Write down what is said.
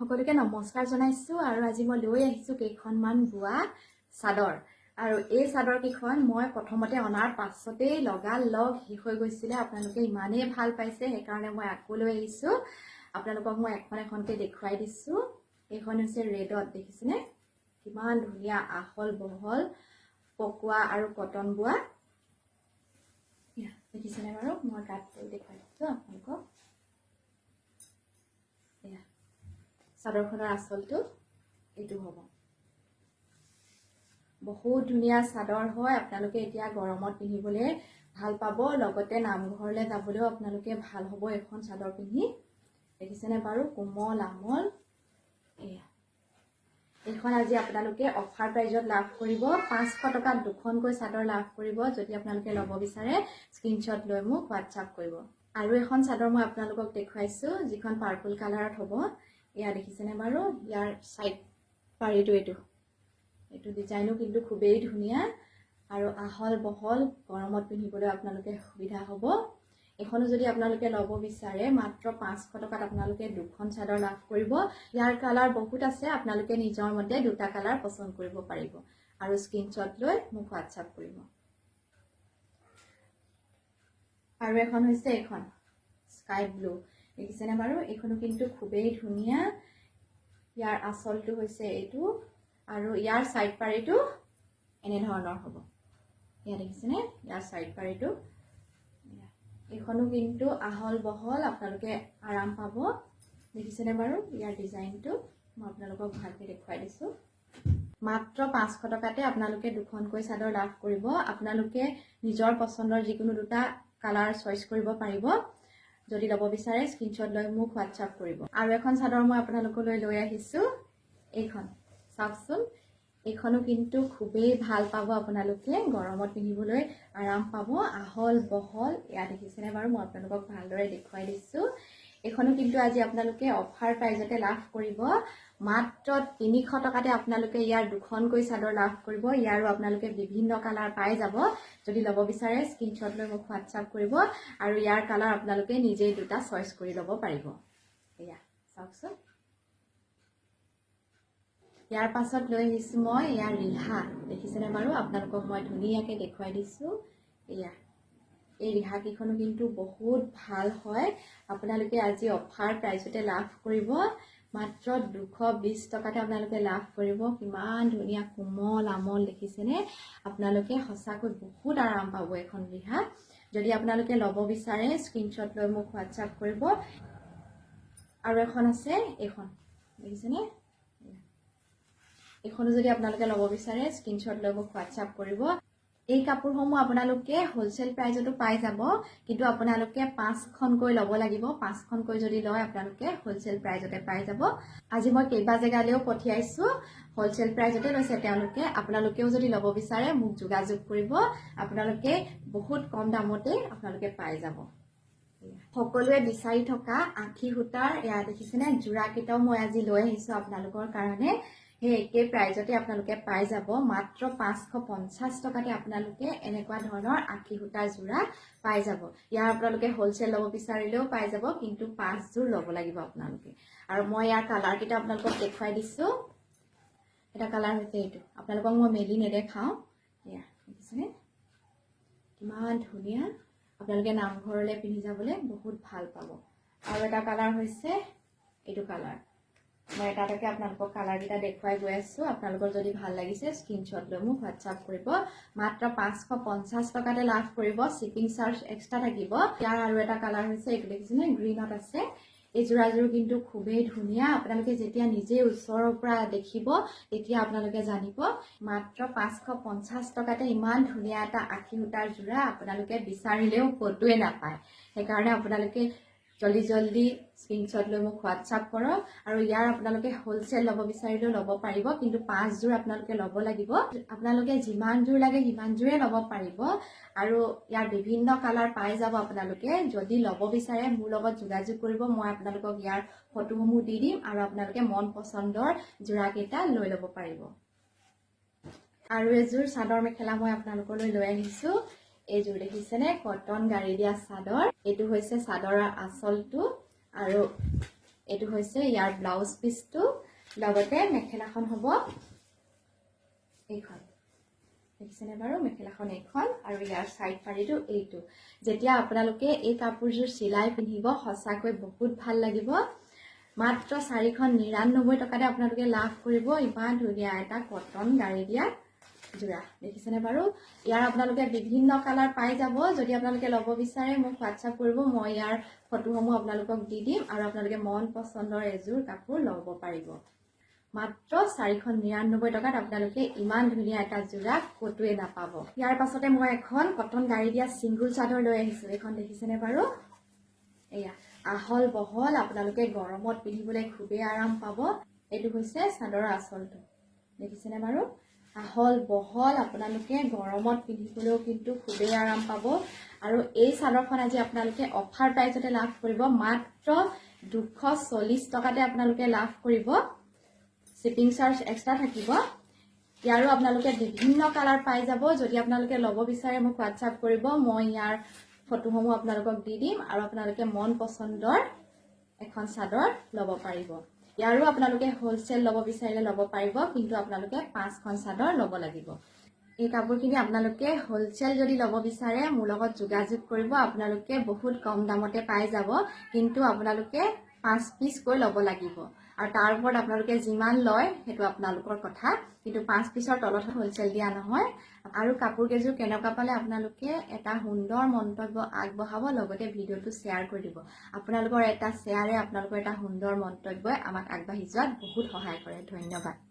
সকলোকে নমস্কাৰ জনাইছো আৰু আজি মই লৈ আহিছো কেইখনমান বোৱা চাদৰ আৰু এই চাদৰ কেইখন মই প্ৰথমতে অনাৰ পাছতেই লগালগ শেষ হৈ গৈছিলে আপোনালোকে ইমানেই ভাল পাইছে সেইকাৰণে মই আকৌ লৈ আহিছো আপোনালোকক মই এখন এখনকে দেখুৱাই দিছো এইখন হৈছে ৰেডত দেখিছেনে কিমান ধুনীয়া আহল বহল পকোৱা আৰু কটন বোৱা দেখিছেনে বাৰু মই কাট কৰি দেখুৱাই দিছো আপোনালোকক চাদৰখনৰ আঁচলটো এইটো হ'ব বহুত ধুনীয়া চাদৰ হয় আপোনালোকে এতিয়া গৰমত পিন্ধিবলৈ ভাল পাব লগতে নামঘৰলৈ যাবলৈও আপোনালোকে ভাল হ'ব এখন চাদৰ পিন্ধি দেখিছেনে বাৰু কোমল আমল এইখন আজি আপোনালোকে অফাৰ প্ৰাইজত লাভ কৰিব 500 টকাত দুখনকৈ চাদৰ লাভ কৰিব যদি আপোনালোকে ল'ব বিচাৰে স্ক্ৰীনশ্বট লৈ মোক হোৱাটছআপ কৰিব আৰু এখন চাদৰ মই আপোনালোকক দেখুৱাইছো যিখন পাৰ্পল কালাৰত হ'ব ইয়া দেখিছেনে বাৰু ইয়াৰ সাইড পাৰিটো এইটো ডিজাইনো কিন্তু খুবেই ধুনীয়া আৰু আহল বহল গৰমত পিন্ধিবলৈ আপোনালোকে সুবিধা হ'ব এখনো যদি আপোনালোকে ল'ব বিচাৰে মাত্ৰ 500 টকাত আপোনালোকে দুখন চাদৰ লাভ কৰিব ইয়াৰ কালাৰ বহুত আছে আপোনালোকে নিজৰ মতে দুটা কালাৰ পছন্দ কৰিব পাৰিব আৰু স্ক্ৰীনশ্বট লৈ মোক হোৱাটছআপ কৰিব আৰু এখন হৈছে এখন স্কাই ব্লু দেখিছেনে বাৰু এইখনো কিন্তু খুবেই ধুনীয়া ইয়াৰ আঁচলটো হৈছে এইটো আৰু ইয়াৰ সাইড পাৰিটো এনে ধৰণৰ হ'ব ইয়া দেখিছেনে ইয়াৰ সাইড পাৰিটো এইখনো কিন্তু আহল বহল আপোনালোকে আৰাম পাব দেখিছেনে বাৰু ইয়াৰ ডিজাইনটো মই আপোনালোকক ভালকৈ দেখুৱাই দিছো মাত্ৰ 500 টকাতে আপোনালোকে দুখনকৈ চাদৰ লাভ কৰিব আপোনালোকে নিজৰ পছন্দৰ যিকোনো দুটা কালাৰ চইচ কৰিব পাৰিব যদি ল'ব বিচাৰে স্ক্ৰীনশ্বট লৈ মোক হোৱাটছআপ কৰিব আৰু এখন চাদৰ মই আপোনালোকলৈ লৈ আহিছো এইখন চাওকচোন এইখনো কিন্তু খুবেই ভাল পাব আপোনালোকে গৰমত পিন্ধিবলৈ আৰাম পাব আহল বহল ইয়া দেখিছেনে বাৰু মই আপোনালোকক ভালদৰে দেখুৱাই দিছো এইখনো কিন্তু আজি আপোনালোকে অফাৰ প্ৰাইজতে লাভ কৰিব মাত্ৰ 300 টকাতে আপোনালোকে ইয়াৰ দুখনকৈ চাদৰ লাভ কৰিব ইয়াৰো আপোনালোকে বিভিন্ন কালাৰ পাই যাব যদি ল'ব বিচাৰে স্ক্ৰীনশ্বট লৈ মোক হোৱাটছআপ কৰিব আৰু ইয়াৰ কালাৰ আপোনালোকে নিজেই দুটা চইচ কৰি ল'ব পাৰিব এয়া চাওকচোন ইয়াৰ পাছত লৈ আহিছো মই ইয়াৰ ৰিহা দেখিছেনে বাৰু আপোনালোকক মই ধুনীয়াকৈ দেখুৱাই দিছো এয়া এই ৰিহা কেইখনো কিন্তু বহুত ভাল হয় আপোনালোকে আজি অফাৰ প্ৰাইজতে লাভ কৰিব মাত্ৰ 220 টকাতে আপোনালোকে লাভ কৰিব কিমান ধুনীয়া কোমল আমল দেখিছেনে আপোনালোকে সঁচাকৈ বহুত আৰাম পাব এখন ৰিহা যদি আপোনালোকে ল'ব বিচাৰে স্ক্ৰীনশ্বট লৈ মোক হোৱাটছআপ কৰিব আৰু এখন আছে এইখন দেখিছেনে এইখনো যদি আপোনালোকে ল'ব বিচাৰে স্ক্ৰীনশ্বট লৈ মোক হোৱাটছআপ কৰিব এই কাপোৰসমূহ আপোনালোকে হোলসেল প্ৰাইজতো পাই যাব কিন্তু আপোনালোকে 5খনকৈ ল'ব লাগিব 5খনকৈ যদি লয় আপোনালোকে হোলসেল প্ৰাইজতে পাই যাব আজি মই কেইবা জেগালৈও পঠিয়াইছো হোলসেল প্ৰাইজতে লৈছে তেওঁলোকে আপোনালোকেও যদি ল'ব বিচাৰে মোক যোগাযোগ কৰিব আপোনালোকে বহুত কম দামতে আপোনালোকে পাই যাব সকলোৱে বিচাৰি থকা আঠি সূতাৰ এয়া দেখিছেনে জোৰা কেইটাও মই আজি লৈ আহিছো আপোনালোকৰ কাৰণে हे एके प्राइजते आपनालोके पाई जाबो मात्र 550 टकाते आपनालोके এনেকুৱা ধৰণৰ আঠি সূতাৰ জোৰা পাই যাব ইয়াৰ आपनालोके হোলসেল লব বিচাৰিলেও পাই যাব কিন্তু 5 জোৰ লব লাগিব आपनालोके আৰু মই ইয়াৰ কালাৰ কিটা आपनालोকক দেখুৱাই দিছো এটা কালাৰ হৈছে এইটো आपनालोকক মই মেলি নেদেখাও ইয়া দেখিছেনে কিমান ধুনীয়া आपनालोके নামঘৰলৈ পিন্ধি যাবলৈ বহুত ভাল পাব আৰু এটা কালাৰ হৈছে এইটো কালাৰ মই এটাকে আপোনালোকক কালাৰ কিটা দেখুৱাই গৈ আছো আপোনালোকৰ যদি ভাল লাগিছে স্ক্ৰীনশ্বট লৈ মোক হোৱাটছআপ কৰিব মাত্ৰ 550 টকাতে লাভ কৰিব শিপিং চাৰ্জ এক্সট্ৰা থাকিব ইয়াৰ আৰু এটা কালাৰ হৈছে এইটো দেখিছেনে গ্ৰীনত আছে এই জোৰাজোৰ কিন্তু খুবেই ধুনীয়া আপোনালোকে যেতিয়া নিজে ওচৰৰ পৰা দেখিব তেতিয়া আপোনালোকে জানিব মাত্ৰ 550 টকাতে ইমান ধুনীয়া এটা আঠি সূতাৰ জোৰা আপোনালোকে বিচাৰিলেও কতোৱে নাপায় সেইকাৰণে আপোনালোকে জলদি জলদি স্ক্ৰীনশ্বট লৈ মোক হোৱাটছআপ কৰক আৰু ইয়াৰ আপোনালোকে হোলসেল ল'ব বিচাৰিলেও ল'ব পাৰিব কিন্তু 5 জোৰ আপোনালোকে ল'ব লাগিব আপোনালোকে যিমান জোৰ লাগে সিমান জোৰে ল'ব পাৰিব আৰু ইয়াৰ বিভিন্ন কালাৰ পাই যাব আপোনালোকে যদি ল'ব বিচাৰে মোৰ লগত যোগাযোগ কৰিব মই আপোনালোকক ইয়াৰ ফটোসমূহ দি দিম আৰু আপোনালোকে মন পছন্দৰ জোৰা কেইটা লৈ ল'ব পাৰিব আৰু এজোৰ চাদৰ মেখেলা মই আপোনালোকলৈ লৈ আহিছো এইজোৰ দেখিছেনে কটন গাড়ী দিয়া চাদৰ এইটো হৈছে চাদৰৰ আঁচলটো আৰু এইটো হৈছে ইয়াৰ ব্লাউজ পিচটো, লগতে মেখেলাখন হ'ব এইখন। দেখিছেনে বাৰু? মেখেলাখন এইখন আৰু ইয়াৰ সাইড পাৰিটো এইটো। যেতিয়া আপোনালোকে এই কাপোৰযোৰ চিলাই পিন্ধিব সঁচাকৈ বহুত ভাল লাগিব। মাত্ৰ 499 টকাতে আপোনালোকে লাভ কৰিব ইমান ধুনীয়া এটা কটন গাড়ী দিয়া জোৰা। দেখিছেনে বাৰু? ইয়াৰ আপোনালোকে বিভিন্ন কালাৰ পাই যাব। যদি আপোনালোকে ল'ব বিচাৰে মোক হোৱাটছআপ কৰিব, মই ইয়াৰ ফটোসমূহ আপোনালোকক দি দিম আৰু আপোনালোকে মন পছন্দৰ এযোৰ কাপোৰ ল'ব পাৰিব। মাত্ৰ 499 টকাত আপোনালোকে ইমান ধুনীয়া এটা জোৰা কতোৱে নাপাব। ইয়াৰ পাছতে মই এখন কটন গাড়ী দিয়া চিংগুল চাদৰ লৈ আহিছো। এইখন দেখিছেনে বাৰু? এয়া আহল বহল, আপোনালোকে গৰমত পিন্ধিবলৈ খুবেই আৰাম পাব। এইটো হৈছে চাদৰৰ আঁচলটো। দেখিছেনে বাৰু? আহল বহল, আপোনালোকে গৰমত পিন্ধিবলৈও কিন্তু খুবেই আৰাম পাব। আৰু এই চাদৰখন আজি আপোনালোকে অফাৰ প্ৰাইচতে লাভ কৰিব। মাত্ৰ 240 টকাতে আপোনালোকে লাভ কৰিব। শিপিং চাৰ্জ এক্সট্ৰা থাকিব। ইয়াৰো আপোনালোকে বিভিন্ন কালাৰ পাই যাব। যদি আপোনালোকে ল'ব বিচাৰে মোক হোৱাটছআপ কৰিব, মই ইয়াৰ ফটোসমূহ আপোনালোকক দি দিম আৰু আপোনালোকে মন পছন্দৰ এখন চাদৰ ল'ব পাৰিব। ইয়াৰো আপোনালোকে হোলচেল ল'ব বিচাৰিলে ল'ব পাৰিব, কিন্তু আপোনালোকে 5খন চাদৰ ল'ব লাগিব। এই কাপোৰখিনি আপোনালোকে হোলচেল যদি ল'ব বিচাৰে মোৰ লগত যোগাযোগ কৰিব। আপোনালোকে বহুত কম দামতে পাই যাব, কিন্তু আপোনালোকে 5 পিচকৈ ল'ব লাগিব। আৰু তাৰ ওপৰত আপোনালোকে যিমান লয় সেইটো আপোনালোকৰ কথা, কিন্তু 5 পিচৰ তলত হোলচেল দিয়া নহয়। আৰু কাপোৰ কেইযোৰ কেনেকুৱা পালে আপোনালোকে এটা সুন্দৰ মন্তব্য আগবঢ়াব, লগতে ভিডিঅ'টো শ্বেয়াৰ কৰি দিব। আপোনালোকৰ এটা শ্বেয়াৰে, আপোনালোকৰ এটা সুন্দৰ মন্তব্যই আমাক আগবাঢ়ি যোৱাত বহুত সহায় কৰে। ধন্যবাদ।